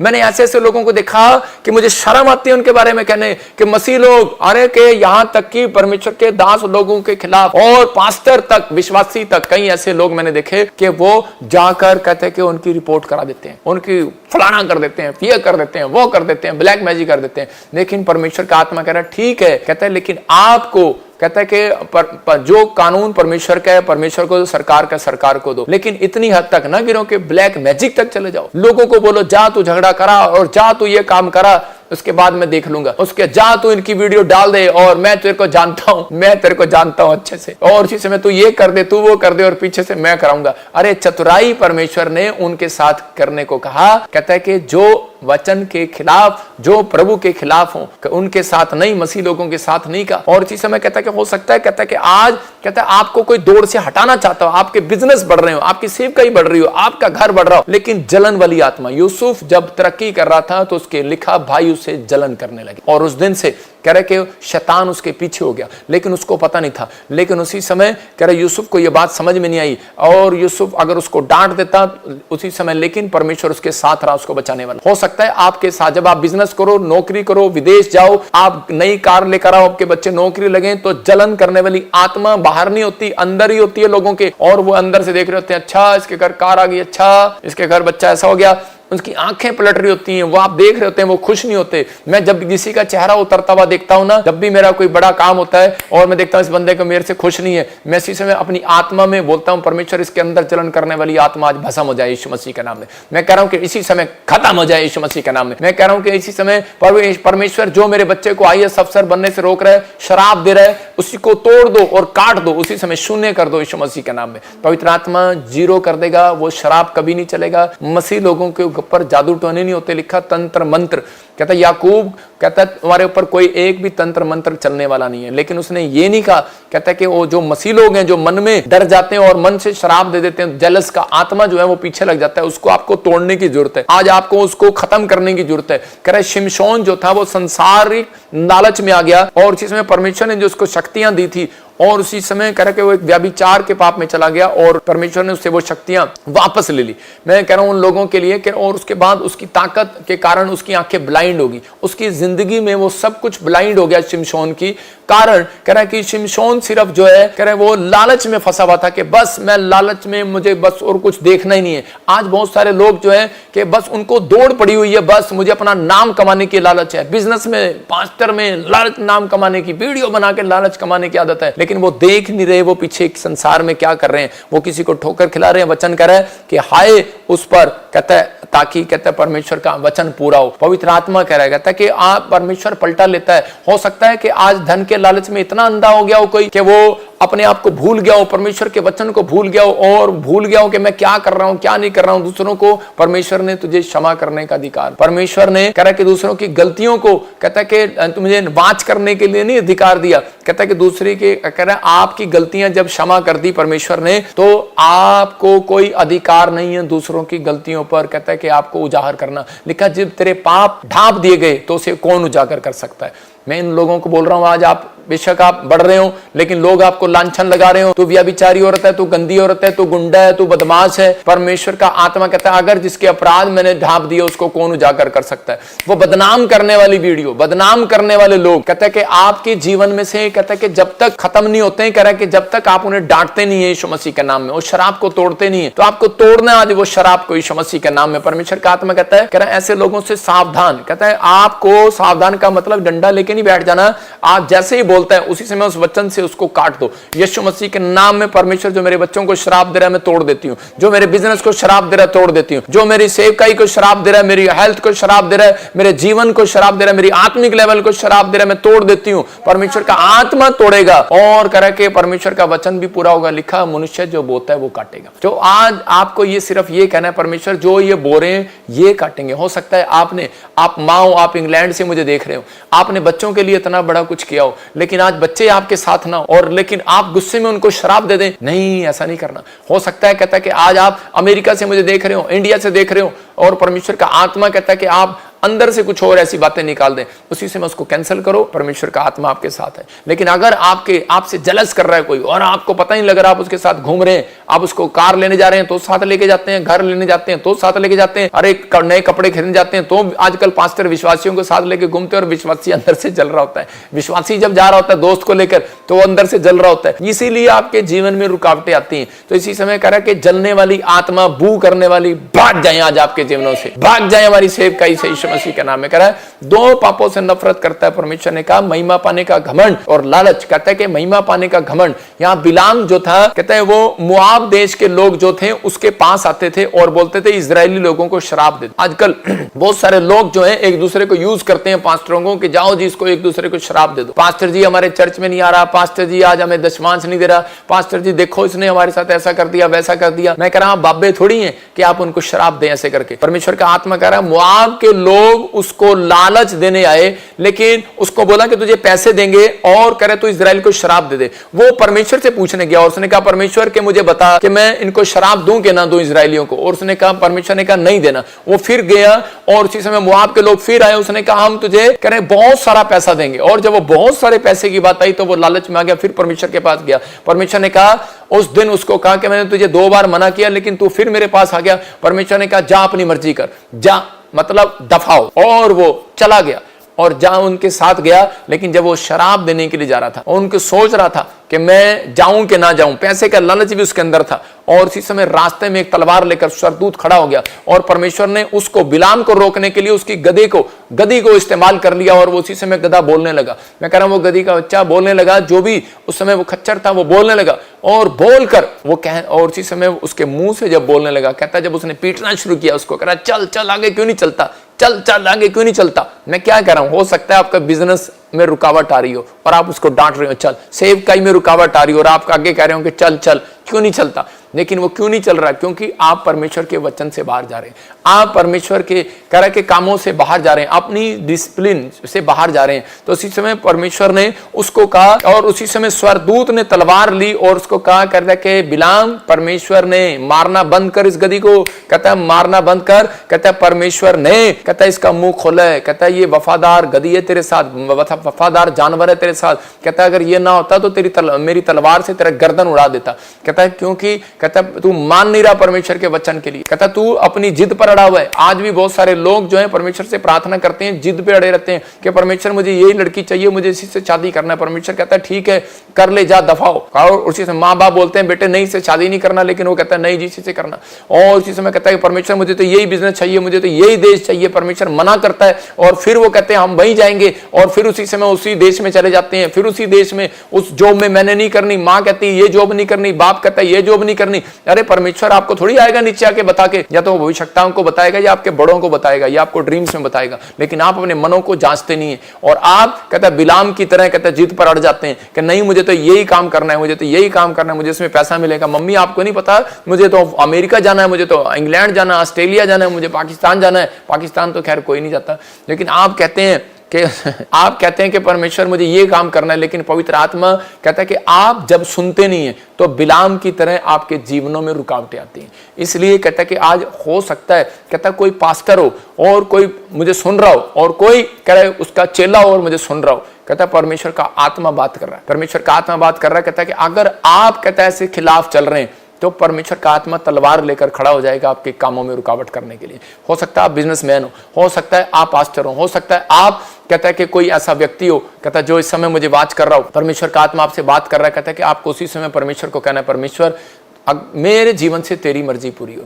मैंने ऐसे ऐसे लोगों को देखा कि मुझे शर्म आती है उनके बारे में कहने कि मसीह लोग, अरे के यहां तक कि परमेश्वर के दास लोगों के खिलाफ और पास्टर तक, विश्वासी तक, कई ऐसे लोग मैंने देखे कि वो जाकर कहते हैं कि उनकी रिपोर्ट करा देते हैं, उनकी फलाना कर देते हैं, ये कर देते हैं, वो कर देते हैं, ब्लैक मैजिक कर देते हैं। लेकिन परमेश्वर का आत्मा कह रहा है ठीक है, कहता है लेकिन आपको, कहता है कि जो कानून परमेश्वर का है, परमेश्वर को, सरकार का सरकार को दो, लेकिन इतनी हद तक ना गिरो कि ब्लैक मैजिक तक चले जाओ। लोगों को बोलो जा तू झगड़ा करा और जा तू ये काम करा, उसके बाद मैं देख लूंगा, उसके जा तू इनकी वीडियो डाल दे और मैं तेरे को जानता हूं, मैं तेरे को जानता हूं अच्छे से, और उसी समय तू ये कर दे, तू वो कर दे और पीछे से मैं कराऊंगा। अरे चतुराई परमेश्वर ने उनके साथ करने को कहा। कहता है कि जो वचन के खिलाफ, जो प्रभु के खिलाफ हो, उनके साथ नहीं, मसीह लोगों के साथ नहीं का। और इसी समय कहता है कि हो सकता है, कहता है कि आज, कहता है आपको कोई दौड़ से हटाना चाहता हो, आपके बिजनेस बढ़ रहे हो, आपकी सेवकाई बढ़ रही हो, आपका घर बढ़ रहा हो, लेकिन जलन वाली आत्मा। यूसुफ जब तरक्की कर रहा था तो उसके लिखा भाई उससे जलन करने लगे, और उस दिन से कह रहे कि शैतान उसके पीछे हो गया, लेकिन उसको पता नहीं था। लेकिन उसी समय कह रहे यूसुफ को यह बात समझ में नहीं आई, और यूसुफ अगर उसको डांट देता उसी समय, लेकिन परमेश्वर उसके साथ रहा, उसको बचाने वाला। हो सकता है आपके साथ जब आप बिजनेस करो, नौकरी करो, विदेश जाओ, आप नई कार लेकर आओ, आपके बच्चे नौकरी लगे, तो जलन करने वाली आत्मा बाहर नहीं होती, अंदर ही होती है लोगों के, और वो अंदर से देख रहे होते हैं, अच्छा इसके घर कार आ गई, अच्छा इसके घर बच्चा ऐसा हो गया, उसकी आंखें पलट रही होती हैं, वो आप देख रहे होते हैं, वो खुश नहीं होते। मैं जब किसी का चेहरा उतरता हुआ देखता हूं ना, जब भी मेरा कोई बड़ा काम होता है और मैं देखता हूं इस बंदे को मेरे से खुश नहीं है, मैं इसी समय अपनी आत्मा में बोलता हूं परमेश्वर इसके अंदर जलन करने वाली आत्मा आज भस्म हो जाए यीशु मसीह के नाम में। मैं कह रहा हूं कि इसी समय खत्म हो जाए यीशु मसीह के नाम में। मैं कह रहा हूं कि इसी समय परमेश्वर जो मेरे बच्चे को IAS अफसर बनने से रोक रहा है, शराब दे रहा है, उसी को तोड़ दो और काट दो, उसी समय शून्य कर दो यीशु मसीह के नाम में। पवित्र आत्मा जीरो कर देगा, वो शराब कभी नहीं चलेगा। मसीह लोगों के ऊपर जादू टोने नहीं होते, लिखा तंत्र मंत्र। कहता याकूब, कहता तुम्हारे ऊपर कोई एक भी तंत्र मंत्र चलने वाला नहीं है। लेकिन उसने ये नहीं कहा, कहता कि वो जो मसीह लोग हैं जो मन में डर जाते हैं और मन से शराब दे देते हैं, जेलस का आत्मा जो है वो पीछे लग जाता है, उसको आपको तोड़ने की जरूरत है। आज आपको उसको खत्म करने की जरूरत है। कह रहे शिमशोन जो था वो संसारिक लालच में आ गया, और इसी समय परमेश्वर ने जो उसको शक्तियां दी थी, और उसी समय कह रहा कि वो एक व्यभिचार के पाप में चला गया, और परमेश्वर ने उससे वो शक्तियां वापस ले ली। मैं कह रहा हूं उन लोगों के लिए कि, और उसके बाद उसकी ताकत के कारण उसकी आंखें ब्लाइंड होगी, उसकी जिंदगी में वो सब कुछ ब्लाइंड हो गया शिमशोन की कारण। कह रहा है कि शिमशोन सिर्फ जो है, कह रहा है वो लालच में फंसा हुआ था कि बस मैं लालच में, मुझे बस और कुछ देखना ही नहीं है। आज बहुत सारे लोग जो है कि बस उनको दौड़ पड़ी हुई है, बस मुझे अपना नाम कमाने की लालच है, बिजनेस में, पास्टर में लालच, नाम कमाने की, वीडियो बना के लालच कमाने की आदत है, लेकिन वो देख नहीं रहे वो पीछे एक संसार में क्या कर रहे हैं। वो किसी को ठोकर खिला रहे हैं। वचन कह रहा है कि हाय उस पर, कहता है ताकि, कहता है परमेश्वर का वचन पूरा हो। पवित्र आत्मा कह रहा है, कहता है कि आप परमेश्वर पलटा लेता है। हो सकता है कि आज धन के लालच में इतना अंधा हो गया हो कोई कि वो अपने आप को भूल गया हो, परमेश्वर के वचन को भूल गया हो, और भूल गया हो कि मैं क्या कर रहा हूं, क्या नहीं कर रहा हूं। दूसरों को परमेश्वर ने तुझे क्षमा करने का अधिकार, परमेश्वर ने कह रहा है कि दूसरों की गलतियों को, कहता है कि तुझे वाच करने के लिए नहीं अधिकार दिया। कहता है कि दूसरे के, कह रहा है आपकी गलतियां जब क्षमा कर दी परमेश्वर ने, तो आपको कोई अधिकार नहीं है दूसरों की गलतियों पर, कहता है कि आपको उजागर करना। लिखा जब तेरे पाप ढांप दिए गए तो उसे कौन उजागर कर सकता है। मैं इन लोगों को बोल रहा हूं, आज आप बेशक आप बढ़ रहे हो, लेकिन लोग आपको लांछन लगा रहे हो, तू व्यभिचारी औरत है, तू गंदी औरत है, तू गुंडा है, तू बदमाश है। परमेश्वर का आत्मा कहता है अगर जिसके अपराध मैंने ढांप दिए उसको कौन उजागर कर सकता है। वो बदनाम करने वाली वीडियो, बदनाम करने वाले लोग, कहता है कि आपके जीवन में से, कहता है कि जब तक खत्म नहीं होते हैं, कह रहा है कि जब तक आप उन्हें डांटते नहीं है यीशु मसीह के नाम में, उस शराब को तोड़ते नहीं है, तो आपको तोड़ना आज वो शराब को यीशु मसीह के नाम में। परमेश्वर का आत्मा कहता है, कह रहा है ऐसे लोगों से सावधान। कहता है आपको सावधान का मतलब डंडा लेके नहीं बैठ जाना, आप जैसे ही बोलता है उसी समय उस वचन से उसको काट दो। यीशु मसीह के नाम में परमेश्वर जो मेरे बच्चों को शराब दे रहा है मैं तोड़ देती हूँ, जो मेरे बिजनेस को शराब दे रहा है तोड़ देती हूँ, जो मेरी सेवकाई को शराब दे रहा है, मेरी हेल्थ को शराब दे रहा है, मेरे जीवन को शराब दे रहा है, मेरी आत्मिक लेवल को शराब दे रहा है, मैं तोड़ देती हूँ। परमेश्वर का आत्मा तोड़ेगा, और कह के परमेश्वर का वचन भी पूरा होगा। लिखा मनुष्य जो बोता है वो काटेगा। जो आज आपको ये सिर्फ ये कहना है, परमेश्वर जो ये बो रहे हैं ये काटेंगे। हो सकता है आप माँ हो, आप इंग्लैंड से मुझे देख रहे हो, आपने बच्चों के लिए इतना बड़ा कुछ किया हो, लेकिन आज बच्चे आपके साथ ना हो, और लेकिन आप गुस्से में उनको शराब दे दें। नहीं, ऐसा नहीं करना। हो सकता है, कहता है कि आज आप अमेरिका से मुझे देख रहे हो, इंडिया से देख रहे हो, और परमेश्वर का आत्मा कहता है कि आप अंदर से कुछ और ऐसी बातें निकाल दें, उसी से मैं उसको कैंसिल करो। परमेश्वर का आत्मा आपके साथ है। लेकिन अगर आपसे जलस कर रहा है कोई और आपको पता नहीं लग रहा, आप उसके साथ घूम रहे हैं, आप उसको कार लेने जा रहे हैं तो साथ लेके जाते हैं, घर लेने जाते हैं तो साथ लेके जाते हैं, अरे नए कपड़े खरीदने जाते हैं तो आजकल पास्टर विश्वासियों को साथ लेके घूमते हैं और विश्वासी अंदर से जल रहा होता है। विश्वासी जब जा रहा होता है दोस्त को लेकर तो वो अंदर से जल रहा होता है। इसीलिए आपके जीवन में रुकावटें आती हैं। तो इसी समय कह रहा है कि जलने वाली आत्मा, बू करने वाली, भाग जाए आज आपके जीवनों से, भाग जाए हमारी सेवकाई से यीशु मसीह के नाम में। कह रहा है दो पापों से नफरत करता है परमेश्वर ने कहा, महिमा पाने का घमंड और लालच। कहता है कि महिमा पाने का घमंड, यहां बिलाम जो था कहता है वो मुआब देश के लोग जो थे उसके पास आते थे और बोलते थे इजरायली लोगों को शराब दे। आजकल बहुत सारे लोग जो है एक दूसरे को यूज करते हैं पास्टरों को कि जाओ जी इसको एक दूसरे को शराब दे दो। पास्टर जी हमारे चर्च में नहीं आ रहा, पास्टर जी आज हमें दशमांश नहीं दे रहा, पास्टर जी देखो इसने हमारे साथ ऐसा कर दिया वैसा कर दिया। मैं कह रहा हूं बाबे थोड़ी हैं कि आप उनको शराब दें ऐसे करके। परमेश्वर का आत्मा कह रहा है मुआब के लोग उसको लालच देने आए, लेकिन उसको बोला कि तुझे पैसे देंगे और करे तो इजराइल को शराब दे दे। वो परमेश्वर से पूछने गया और उसने कहा परमेश्वर के मुझे बता कि मैं इनको शराब दूं कि ना दूं इजराइलियों को। और उसने कहा, परमेश्वर ने कहा नहीं देना। वो फिर गया और उसी समय मुआब के लोग फिर आए, उसने कहा हम तुझे कह रहे बहुत सारा पैसा देंगे। और जब वो बहुत सारे पैसे की बात आई तो वो लालच में आ गया, फिर परमेश्वर के पास गया। परमेश्वर ने कहा उस दिन उसको कहा कि मैंने तुझे 2 बार मना किया लेकिन तू फिर मेरे पास आ गया। परमेश्वर ने कहा जा अपनी मर्जी कर, जा मतलब दफाओ। और वो चला गया और जहां उनके साथ गया, लेकिन जब वो शराब देने के लिए जा रहा था और उनको सोच रहा था कि मैं जाऊं कि ना जाऊं, पैसे का लालच भी उसके अंदर था। और उसी समय रास्ते में एक तलवार लेकर सरदूत खड़ा हो गया और परमेश्वर ने उसको बिलाम को रोकने के लिए उसकी गदी को इस्तेमाल कर लिया और वो उसी समय गधा बोलने लगा। मैं कह रहा हूं वो गधी का बच्चा बोलने लगा, जो भी उस समय वो खच्चर था वो बोलने लगा और बोलकर वो कह, और उसी समय उसके मुंह से जब बोलने लगा, कहता जब उसने पीटना शुरू किया उसको, कह रहा चल चल आगे क्यों नहीं चलता, चल चल आगे क्यों नहीं चलता। मैं क्या कह रहा हूं, हो सकता है आपका बिजनेस में रुकावट आ रही हो और आप उसको डांट रहे हो, चल। सेवकाई में रुकावट आ रही हो और आप आगे कह रहे हो कि चल चल, क्यों नहीं चलता। लेकिन वो क्यों नहीं चल रहा, क्योंकि आप परमेश्वर के वचन से बाहर जा रहे हैं, आप परमेश्वर के तरह के कामों से बाहर जा रहे हैं, अपनी डिसिप्लिन से बाहर जा रहे हैं। तो उसी समय परमेश्वर ने उसको कहा और उसी समय स्वर्गदूत ने तलवार ली और उसको कहा कहता कि बिलाम परमेश्वर ने मारना बंद कर इस गधी को, कहता है मारना बंद कर। कहता है परमेश्वर ने, कहता है इसका मुंह खोला है, कहता है ये वफादार गधी है तेरे साथ, वफादार जानवर है तेरे साथ। कहता है अगर ये ना होता तो मेरी तलवार से तेरा गर्दन उड़ा देता। कहता है क्योंकि कहता तू मान नहीं रहा परमेश्वर के वचन के लिए, कहता तू अपनी जिद पर अड़ा हुआ है। आज भी बहुत सारे लोग जो है परमेश्वर से प्रार्थना करते हैं, जिद पे अड़े रहते हैं कि परमेश्वर मुझे यही लड़की चाहिए, मुझे इसी से शादी करना है। परमेश्वर कहता है ठीक है कर ले, जा दफाओ। और उसी से माँ बाप बोलते हैं बेटे नहीं से शादी नहीं करना, लेकिन वो कहता है नहीं जी इसी से करना। और उसी समय कहता है परमेश्वर मुझे तो यही बिजनेस चाहिए, मुझे तो यही देश चाहिए। परमेश्वर मना करता है और फिर वो कहते हैं हम वहीं जाएंगे और फिर उसी समय उसी देश में चले जाते हैं। फिर उसी देश में उस जॉब में मैंने नहीं करनी, माँ कहती है ये जॉब नहीं करनी, बाप कहता है ये जॉब नहीं करनी। अरे परमेश्वर आपको थोड़ी आएगा नीचे आके बता के, या तो भविष्यवक्ताओं को बताएगा या आपके बड़ों को बताएगा या आपको ड्रीम्स में बताएगा, लेकिन आप अपने मनों को जांचते नहीं है। और आप कहता है बिलाम की तरह कहता है जिद पर अड़ जाते हैं कि नहीं मुझे तो यही काम करना है, मुझे तो यही काम करना है, मुझे इसमें पैसा मिलेगा। मम्मी आपको नहीं पता मुझे तो अमेरिका जाना है, मुझे तो इंग्लैंड जाना है, ऑस्ट्रेलिया जाना है, मुझे पाकिस्तान जाना है। पाकिस्तान तो खैर कोई नहीं जाता, लेकिन आप कहते हैं कि आप कहते हैं कि परमेश्वर मुझे ये काम करना है, लेकिन पवित्र आत्मा कहता है कि आप जब सुनते नहीं है तो बिलाम की तरह आपके जीवनों में रुकावटें आती हैं। इसलिए कहता है कि आज हो सकता है कहता है कोई पास्टर हो और कोई मुझे सुन रहा हो और कोई कह रहा है उसका चेला हो और मुझे सुन रहा हो, कहता है परमेश्वर का आत्मा बात कर रहा है, परमेश्वर का आत्मा बात कर रहा है। कहता है कि अगर आप कहता है ऐसे खिलाफ चल रहे हैं तो परमेश्वर का आत्मा तलवार लेकर खड़ा हो जाएगा आपके कामों में रुकावट करने के लिए। हो सकता है आप बिजनेसमैन हो सकता है आप पास्टर हो सकता है आप कहता है कि कोई ऐसा व्यक्ति हो कहता है जो इस समय मुझे बात कर रहा हो, परमेश्वर का आत्मा आपसे बात कर रहा है। कहता है कि आपको उसी समय परमेश्वर को कहना है परमेश्वर मेरे जीवन से तेरी मर्जी पूरी हो,